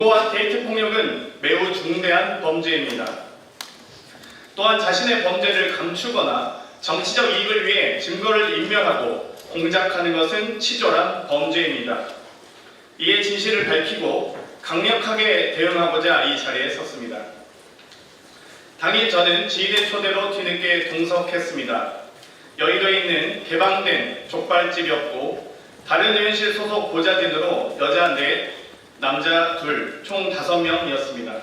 또한 데이트 폭력은 매우 중대한 범죄입니다. 또한 자신의 범죄를 감추거나 정치적 이익을 위해 증거를 인멸하고 공작하는 것은 치졸한 범죄입니다. 이에 진실을 밝히고 강력하게 대응하고자 이 자리에 섰습니다. 당일 저는 지인의 초대로 뒤늦게 동석했습니다. 여의도에 있는 개방된 족발집이었고 다른 의원실 소속 보좌진으로 여자 4, 남자 2, 총 5명이었습니다.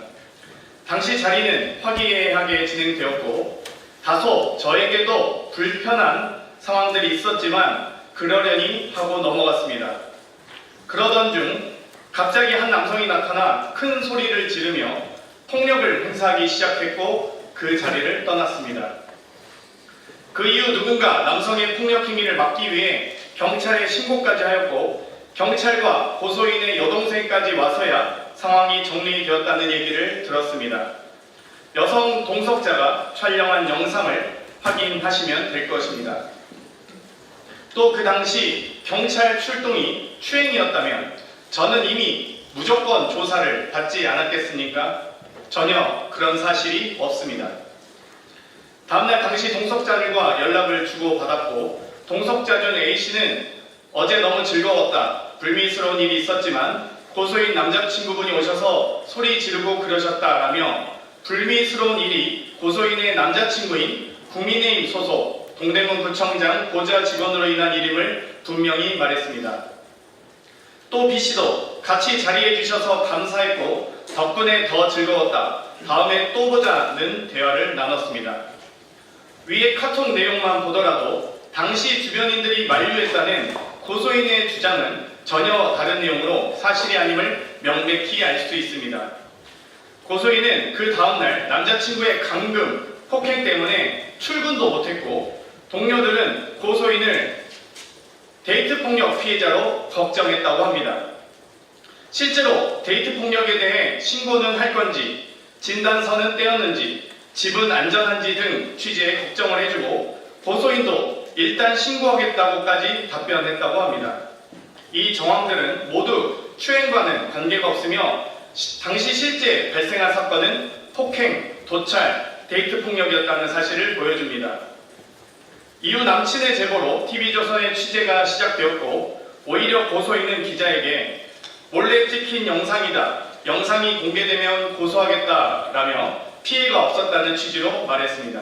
당시 자리는 화기애애하게 진행되었고 다소 저에게도 불편한 상황들이 있었지만 그러려니 하고 넘어갔습니다. 그러던 중 갑자기 한 남성이 나타나 큰 소리를 지르며 폭력을 행사하기 시작했고 그 자리를 떠났습니다. 그 이후 누군가 남성의 폭력 행위를 막기 위해 경찰에 신고까지 하였고 경찰과 고소인의 여동생까지 와서야 상황이 정리되었다는 얘기를 들었습니다. 여성 동석자가 촬영한 영상을 확인하시면 될 것입니다. 또 그 당시 경찰 출동이 추행이었다면 저는 이미 무조건 조사를 받지 않았겠습니까? 전혀 그런 사실이 없습니다. 다음날 당시 동석자들과 연락을 주고받았고 동석자 중 A씨는 어제 너무 즐거웠다. 불미스러운 일이 있었지만 고소인 남자친구분이 오셔서 소리 지르고 그러셨다라며 불미스러운 일이 고소인의 남자친구인 국민의힘 소속 동대문 구청장 보좌 직원으로 인한 일임을 분명히 말했습니다. 또 B씨도 같이 자리해 주셔서 감사했고 덕분에 더 즐거웠다. 다음에 또 보자는 대화를 나눴습니다. 위의 카톡 내용만 보더라도 당시 주변인들이 만류했다는 고소인의 주장은 전혀 다른 내용으로 사실이 아님을 명백히 알 수 있습니다. 고소인은 그 다음날 남자친구의 감금, 폭행 때문에 출근도 못했고 동료들은 고소인을 데이트 폭력 피해자로 걱정했다고 합니다. 실제로 데이트 폭력에 대해 신고는 할 건지, 진단서는 떼었는지, 집은 안전한지 등 취지에 걱정을 해주고 고소인도 일단 신고하겠다고까지 답변했다고 합니다. 이 정황들은 모두 추행과는 관계가 없으며 당시 실제 발생한 사건은 폭행, 도찰, 데이트 폭력이었다는 사실을 보여줍니다. 이후 남친의 제보로 TV조선의 취재가 시작되었고 오히려 고소인은 기자에게 몰래 찍힌 영상이다. 영상이 공개되면 고소하겠다라며 피해가 없었다는 취지로 말했습니다.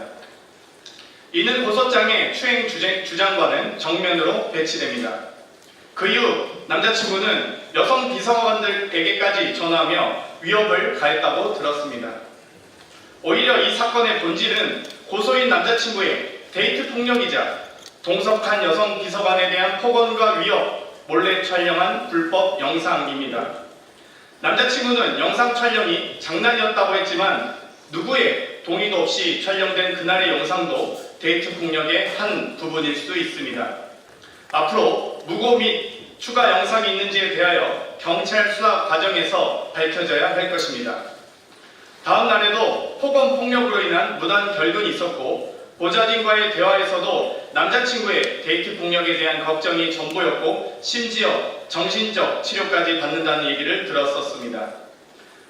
이는 고소장의 추행 주장과는 정면으로 배치됩니다. 그 이후 남자친구는 여성 비서관들에게까지 전화하며 위협을 가했다고 들었습니다. 오히려 이 사건의 본질은 고소인 남자친구의 데이트 폭력이자 동석한 여성 비서관에 대한 폭언과 위협, 몰래 촬영한 불법 영상입니다. 남자친구는 영상 촬영이 장난이었다고 했지만 누구의 동의도 없이 촬영된 그날의 영상도 데이트 폭력의 한 부분일 수 있습니다. 앞으로 무고 및 추가 영상이 있는지에 대하여 경찰 수사 과정에서 밝혀져야 할 것입니다. 다음 날에도 폭언 폭력으로 인한 무단 결근이 있었고 보좌진과의 대화에서도 남자친구의 데이트 폭력에 대한 걱정이 전부였고 심지어 정신적 치료까지 받는다는 얘기를 들었었습니다.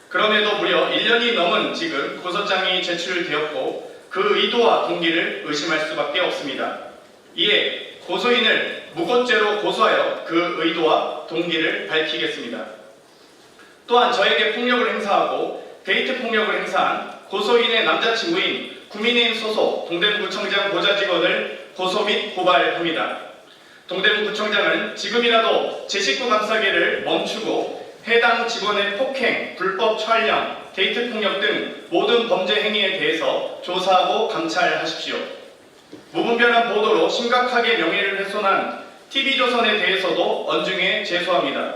그럼에도 무려 1년이 넘은 지금 고소장이 제출되었고 그 의도와 동기를 의심할 수밖에 없습니다. 이에 고소인을 무고죄로 고소하여 그 의도와 동기를 밝히겠습니다. 또한 저에게 폭력을 행사하고 데이트 폭력을 행사한 고소인의 남자친구인 국민의힘 소속 동대문구청장 보좌직원을 고소 및 고발합니다. 동대문구청장은 지금이라도 제 식구 감싸기를 멈추고 해당 직원의 폭행, 불법 촬영, 데이트 폭력 등 모든 범죄 행위에 대해서 조사하고 감찰하십시오. 무분별한 보도로 심각하게 명예를 훼손한 TV조선에 대해서도 언중에 제소합니다.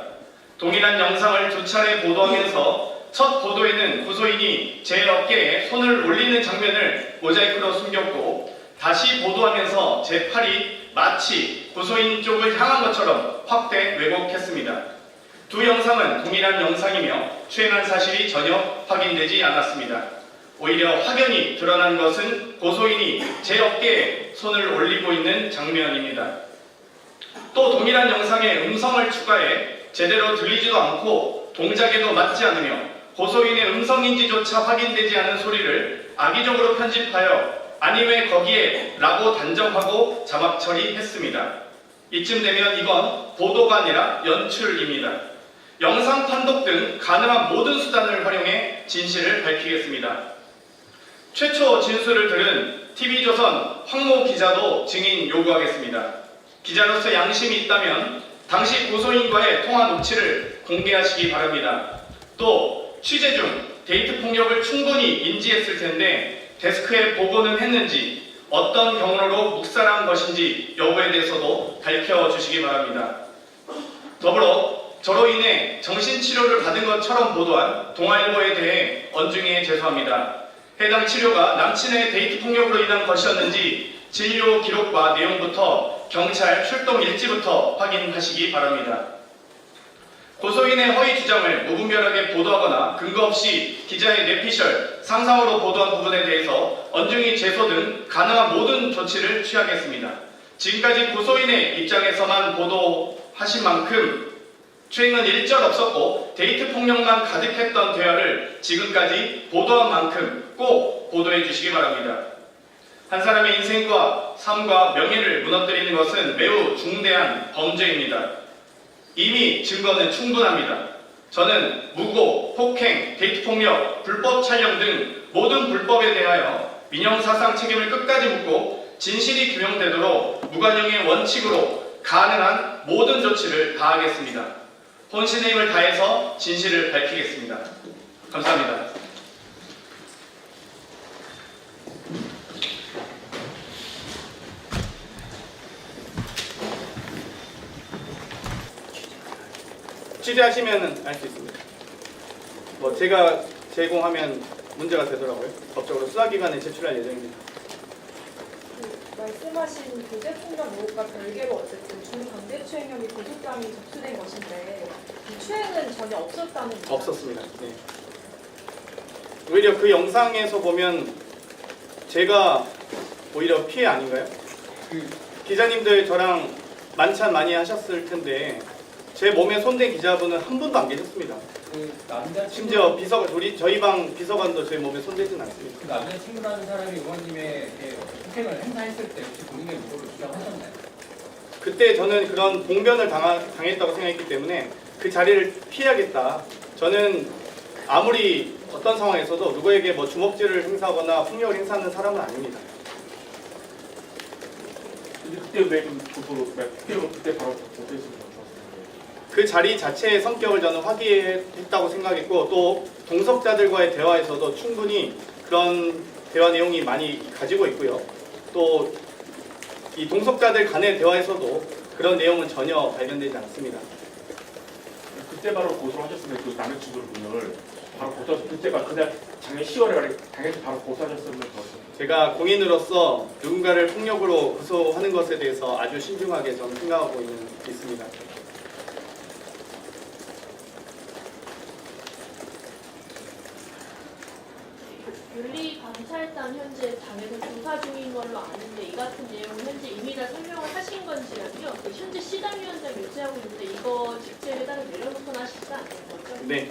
동일한 영상을 두 차례 보도하면서 첫 보도에는 고소인이 제 어깨에 손을 올리는 장면을 모자이크로 숨겼고, 다시 보도하면서 제 팔이 마치 고소인 쪽을 향한 것처럼 확대 왜곡했습니다. 두 영상은 동일한 영상이며 추행한 사실이 전혀 확인되지 않았습니다. 오히려 확연히 드러난 것은 고소인이 제 어깨에 손을 올리고 있는 장면입니다. 또 동일한 영상에 음성을 추가해 제대로 들리지도 않고 동작에도 맞지 않으며 고소인의 음성인지조차 확인되지 않은 소리를 악의적으로 편집하여 아니 왜 거기에 라고 단정하고 자막 처리했습니다. 이쯤 되면 이건 보도가 아니라 연출입니다. 영상 판독 등 가능한 모든 수단을 활용해 진실을 밝히겠습니다. 최초 진술을 들은 TV조선 황모 기자도 증인 요구하겠습니다. 기자로서 양심이 있다면 당시 고소인과의 통화 녹취를 공개하시기 바랍니다. 또 취재 중 데이트 폭력을 충분히 인지했을 텐데 데스크에 보고는 했는지, 어떤 경로로 묵살한 것인지 여부에 대해서도 밝혀주시기 바랍니다. 더불어 저로 인해 정신치료를 받은 것처럼 보도한 동아일보에 대해 언중에 제소합니다. 해당 치료가 남친의 데이트 폭력으로 인한 것이었는지 진료 기록과 내용부터 경찰 출동 일지부터 확인하시기 바랍니다. 고소인의 허위 주장을 무분별하게 보도하거나 근거 없이 기자의 뇌피셜, 상상으로 보도한 부분에 대해서 언중이 제소 등 가능한 모든 조치를 취하겠습니다. 지금까지 고소인의 입장에서만 보도하신 만큼 추행은 일절 없었고 데이트 폭력만 가득했던 대화를 지금까지 보도한 만큼 꼭 보도해 주시기 바랍니다. 한 사람의 인생과 삶과 명예를 무너뜨리는 것은 매우 중대한 범죄입니다. 이미 증거는 충분합니다. 저는 무고, 폭행, 데이트 폭력, 불법 촬영 등 모든 불법에 대하여 민형사상 책임을 끝까지 묻고 진실이 규명되도록 무관용의 원칙으로 가능한 모든 조치를 다하겠습니다. 혼신의 힘을 다해서 진실을 밝히겠습니다. 감사합니다. 취재하시면 알 수 있습니다. 제가 제공하면 문제가 되더라고요. 법적으로 수사기관에 제출할 예정입니다. 말씀하신 교제폭력 의혹과 별개로 어쨌든 중강제추행력이 고소장이 접수된 것인데 이 추행은 전혀 없었다는 거죠? 없었습니다. 네. 오히려 그 영상에서 보면 제가 오히려 피해 아닌가요? 기자님들 저랑 만찬 많이 하셨을 텐데 제 몸에 손댄 기자분은 한 분도 안 계셨습니다. 심지어 저희 방 비서관도 제 몸에 손대진 않습니다. 그 남자친구라는 사람이 의원님의 폭행을 행사했을 때 혹시 본인의 무고를 주장하셨나요? 그때 저는 그런 봉변을 당했다고 생각했기 때문에 그 자리를 피해야겠다. 저는 아무리 어떤 상황에서도 누구에게 주먹질을 행사하거나 폭력을 행사하는 사람은 아닙니다. 근데 그때 왜 그때 바로 보도했습니까? 그 자리 자체의 성격을 저는 화기애애했다고 생각했고, 또 동석자들과의 대화에서도 충분히 그런 대화 내용이 많이 가지고 있고요. 또 이 동석자들 간의 대화에서도 그런 내용은 전혀 발견되지 않습니다. 그때 바로 고소하셨으면 그 남자친구분을 바로 고소하셨 그때가 그날 작년 10월에 당연히 바로 고소하셨으면 좋았습니다. 제가 공인으로서 누군가를 폭력으로 고소하는 것에 대해서 아주 신중하게 저는 생각하고 있습니다. 윤리감찰단 현재 당에서 조사 중인 걸로 아는데 이 같은 내용을 현재 이미 다 설명을 하신 건지랑요. 현재 시당위원장 요구하고 있는데 이거 직책에다가 내려놓거나 하시지 않는 거죠? 네.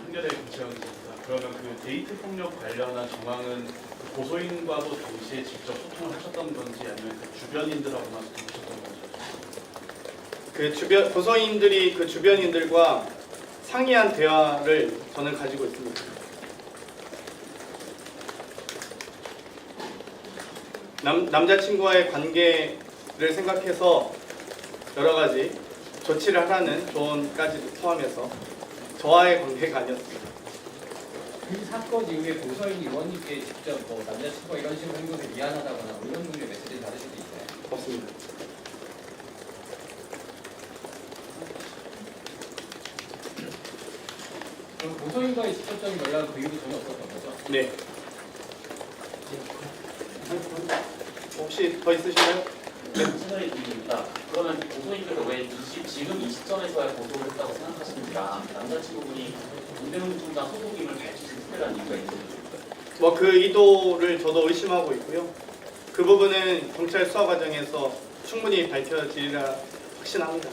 한겨레 김채원입니다. 그러면 그 데이트 폭력 관련한 정황은 그 고소인과도 당시에 직접 소통을 하셨던 건지 아니면 그 주변인들하고만 소통하셨던 건지? 고소인들이 그 주변인들과 상이한 대화를 저는 가지고 있습니다. 남자친구와의 관계를 생각해서 여러 가지 조치를 하라는 조언까지 포함해서 저와의 관계가 아니었습니다. 그 사건 이후에 고소인 의원님께 직접 뭐 남자친구가 이런 식으로 행동해 미안하다거나 뭐 이런 종류의 메시지를 받으실 수 있나요? 없습니다. 그럼 고소인과의 직접적인 연락은 그 이후로 전혀 없었던 거죠? 네. 혹시 더 있으신가요? 채널이 들립니다. 그러면 고소인께서 왜 지금 이 시점에서야 고소를 했다고 생각하시는지랑 남자친구분이 김대웅 총장 소속임을 밝히신 특별한 이유가 있는지. 뭐 그 의도를 저도 의심하고 있고요. 그 부분은 경찰 수사 과정에서 충분히 밝혀지리라 확신합니다.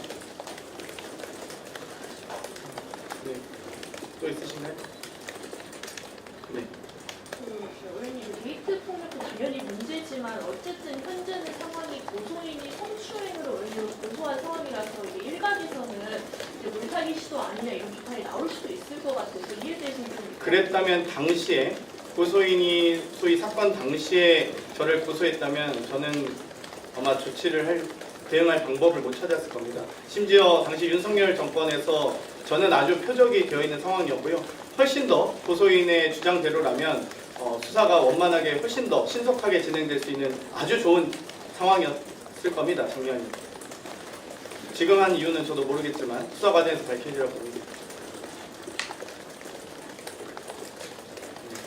네. 또 있으신가요? 네. 의원님, 데이트 폭력도 당연히 문제지만 어쨌든 현재는 상황이 고소인이 성추행으로 의원님을 고소한 상황이라서 이게 일각에서는 이제 물타기 시도 아니냐 이런 비판이 나올 수도 있을 것 같아서 이에 대해서는 좀 그랬다면 당시에 고소인이 소위 사건 당시에 저를 고소했다면 저는 아마 대응할 방법을 못 찾았을 겁니다. 심지어 당시 윤석열 정권에서 저는 아주 표적이 되어 있는 상황이었고요. 훨씬 더 고소인의 주장대로라면 수사가 원만하게 훨씬 더 신속하게 진행될 수 있는 아주 좋은 상황이었을 겁니다. 당연히. 지금 한 이유는 저도 모르겠지만 수사 과정에서 밝혀지라고 봅니다.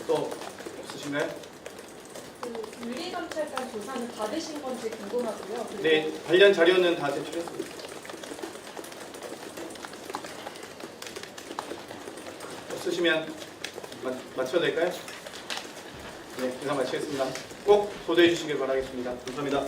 또 없으신가요? 그 윤리감찰관 조사는 받으신 건지 궁금하고요. 그리고 네, 관련 자료는 다 제출했습니다. 없으시면 맞춰도 될까요? 네, 이상 마치겠습니다. 꼭 소개해 주시길 바라겠습니다. 감사합니다.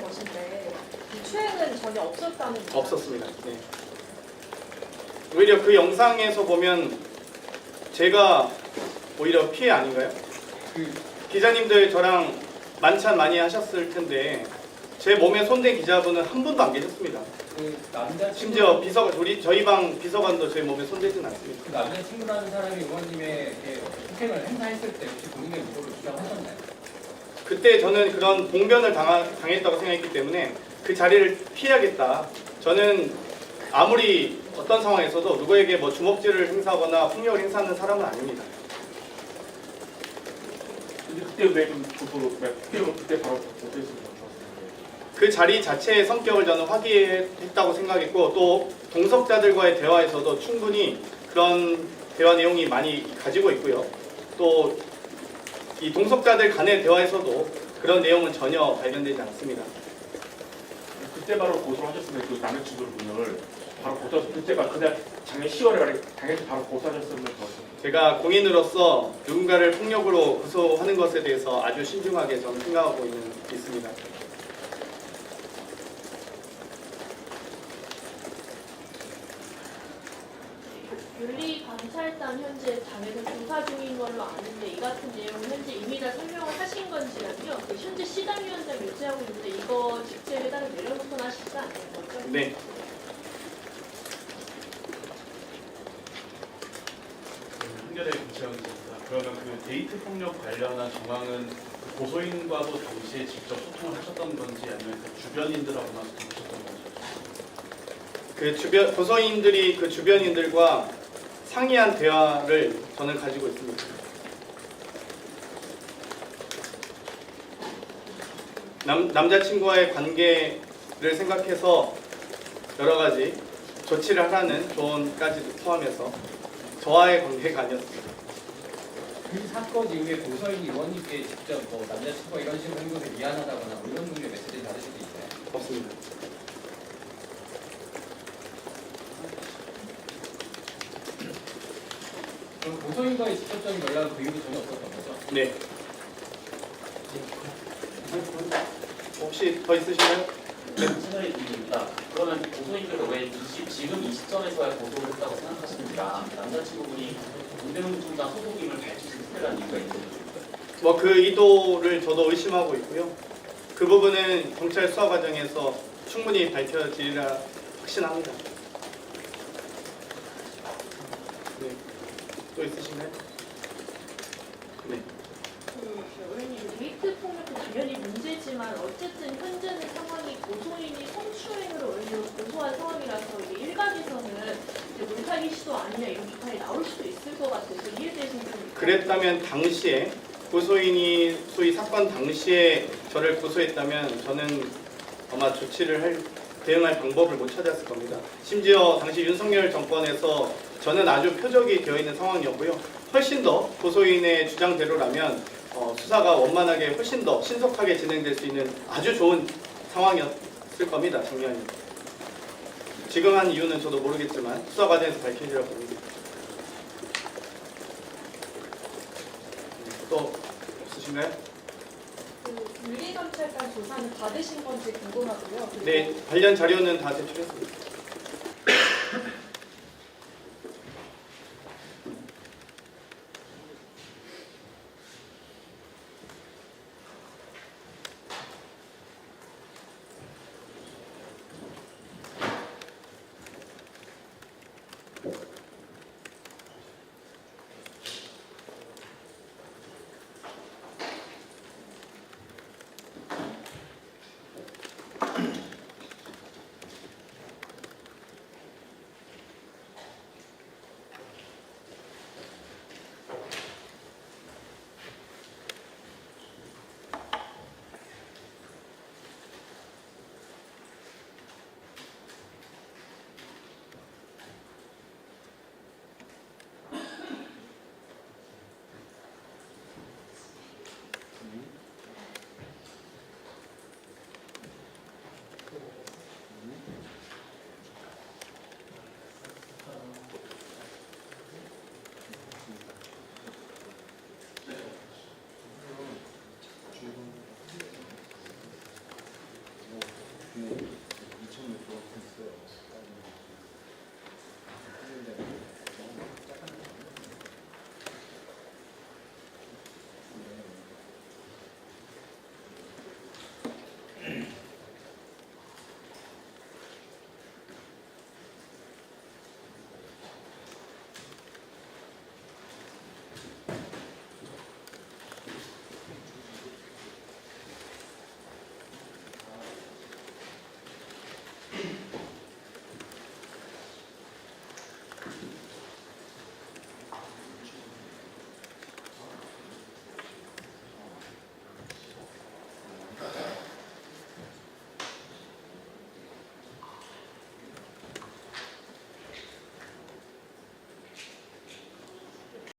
것인데 이 추행은 전혀 없었다는 거죠? 없었습니다. 네. 오히려 그 영상에서 보면 제가 오히려 피해 아닌가요? 그 기자님들 저랑 만찬 많이 하셨을 텐데 제 몸에 손댄 기자분은 한 분도 안 계셨습니다. 그 남자친구 심지어 저희 방 비서관도 제 몸에 손대진 않습니다. 그 남자친구라는 사람이 의원님에게 폭행을 행사했을 때 혹시 본인의 무고를 주장하셨나요? 그때 저는 그런 봉변을 당했다고 생각했기 때문에 그 자리를 피해야겠다. 저는 아무리 어떤 상황에서도 누구에게 뭐 주먹질을 행사하거나 폭력을 행사하는 사람은 아닙니다. 근데 그때 왜좀 그때 바로 고소했으면 좋았을 그 자리 자체의 성격을 저는 화기애애했다고 생각했고 또 동석자들과의 대화에서도 충분히 그런 대화 내용이 많이 가지고 있고요. 또 이 동석자들 간의 대화에서도 그런 내용은 전혀 발견되지 않습니다. 그때 바로 고소를 하셨으면 그 남자친구분을 바로 그때가 그날 작년 10월에 당연히 바로 고소하셨으면 좋았을 제가 공인으로서 누군가를 폭력으로 고소하는 것에 대해서 아주 신중하게 저는 생각하고 있습니다. 윤리감찰단 현재 당에서 조사 중인 걸로 아는데 이 같은 내용은 현재 이미 다 설명을 하신 건지랑요. 그 현재 시당위원장 유지하고 있는데 이거 직책을 따로 내려놓거나 하시지 않는 거죠? 네. 한겨레 김채원입니다. 그러면 그 데이트 폭력 관련한 정황은 그 고소인과도 당시에 직접 소통을 하셨던 건지 아니면 그 주변인들하고만 소통하셨던 건지. 고소인들이 그 주변인들과 상이한 대화를 저는 가지고 있습니다. 남자친구와의 관계를 생각해서 여러 가지 조치를 하라는 조언까지도 포함해서 저와의 관계가 아니었습니다. 그 사건 이후에 고소인 의원님께 직접 뭐 남자친구가 이런 식으로 행동해 미안하다거나 뭐 이런 종류의 메시지를 받으실 수 있나요? 없습니다. 그럼 고소인과의 직접적인 연락은 그 이후로 전혀 없었던 거죠? 네. 혹시 더 있으신가요? 채널이 들립니다. 그러면 고소인께서 왜 지금 이 시점에서야 고소를 했다고 생각하시는지랑 남자친구분이 김대웅 총장 소속임을 밝히신 특별한 이유가 있는지. 뭐 그 의도를 저도 의심하고 있고요. 그 부분은 경찰 수사 과정에서 충분히 밝혀지리라 확신합니다. 네. 또 있으신가요? 네. 의원님, 데이트 폭력도 당연히 문제지만 어쨌든 현재는 상황이 고소인이 성추행으로 의원님을 고소한 상황이라서 이게 일각에서는 이제 물타기 시도 아니냐 이런 비판이 나올 수도 있을 것 같아서 이에 대해서는 좀 그랬다면 당시에 고소인이 소위 사건 당시에 저를 고소했다면 저는 아마 대응할 방법을 못 찾았을 겁니다. 심지어 당시 윤석열 정권에서 저는 아주 표적이 되어 있는 상황이었고요. 훨씬 더 고소인의 주장대로라면 수사가 원만하게 훨씬 더 신속하게 진행될 수 있는 아주 좋은 상황이었을 겁니다. 당연히. 지금 한 이유는 저도 모르겠지만 수사 과정에서 밝혀지라고 봅니다. 또 없으신가요? 그 윤리감찰관 조사는 받으신 건지 궁금하고요. 그리고 네, 관련 자료는 다 제출했습니다.